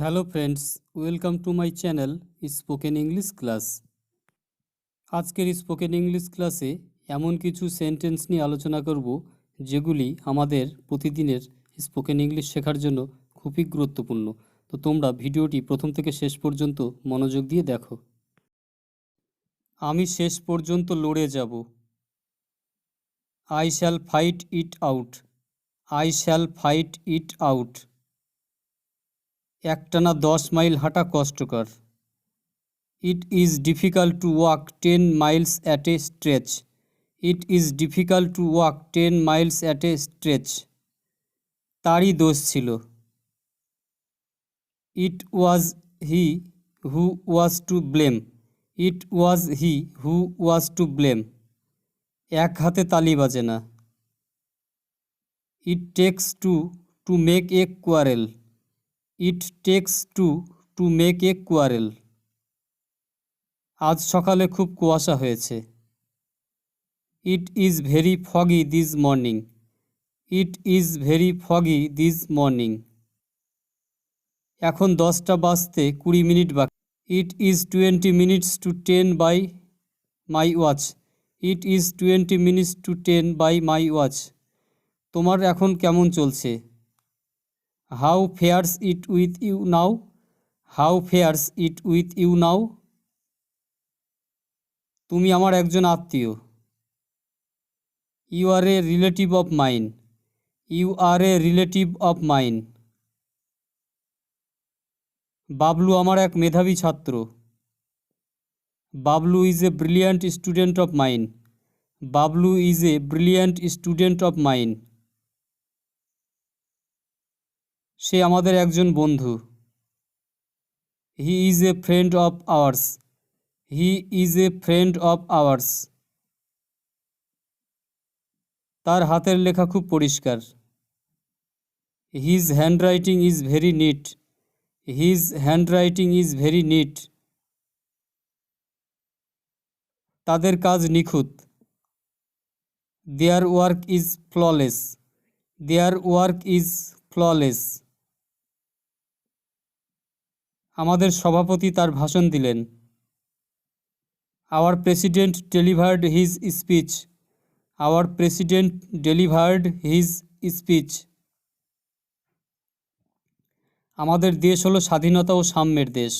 Hello friends, welcome to my channel spoken English class. আজকের spoken English ক্লাসে এমন কিছু সেন্টেন্স নিয়ে আলোচনা করব যেগুলি আমাদের প্রতিদিনের স্পোকেন ইংলিশ শেখার জন্য খুবই গুরুত্বপূর্ণ। তো তোমরা ভিডিওটি প্রথম থেকে শেষ পর্যন্ত মনোযোগ দিয়ে দেখো। আমি শেষ পর্যন্ত লড়ে যাব। I shall fight it out. I shall fight it out. একটানা 10 মাইল হাঁটা কষ্টকর। It is difficult to walk 10 miles at a stretch. It is difficult to walk 10 miles at a stretch. তারই দোষ ছিল। It was he who was to blame. It was he who was to blame. এক হাতে তালি বাজে না। It takes two to make a quarrel. It takes two to make a quarrel. আজ সকালে খুব কুয়াশা হয়েছে। It is very foggy this morning. It is very foggy this morning. এখন 10টা বাজতে 20 মিনিট বাকি। It is 20 minutes to 10 by my watch. It is 20 minutes to 10 by my watch. তোমার এখন কেমন চলছে? How fares it with you now? How fares it with you now? তুমি আমার একজন আত্মীয়। You are a relative of mine. You are a relative of mine. Bablu আমার এক মেধাবী ছাত্র। Bablu is a brilliant student of mine. Bablu is a brilliant student of mine. সে আমাদের একজন বন্ধু। He is a friend of ours. He is a friend of ours. তার হাতের লেখা খুব পরিষ্কার। His handwriting is very neat. His handwriting is very neat. তাদের কাজ নিখুঁত। Their work is flawless. Their work is flawless. আমাদের সভাপতি তার ভাষণ দিলেন। Our president delivered his speech. Our president delivered his speech. আমাদের দেশ হলো স্বাধীনতা ও সাম্যের দেশ।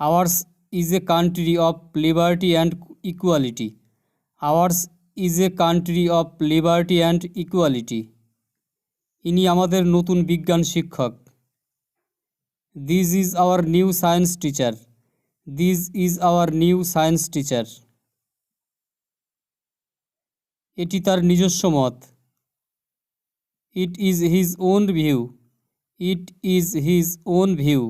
Ours is a country of liberty and equality. Ours is a country of liberty and equality. ইনি আমাদের নতুন বিজ্ঞান শিক্ষক। This is our new science teacher. This is our new science teacher. এটি তার নিজস্ব মত। It is his own view. It is his own view.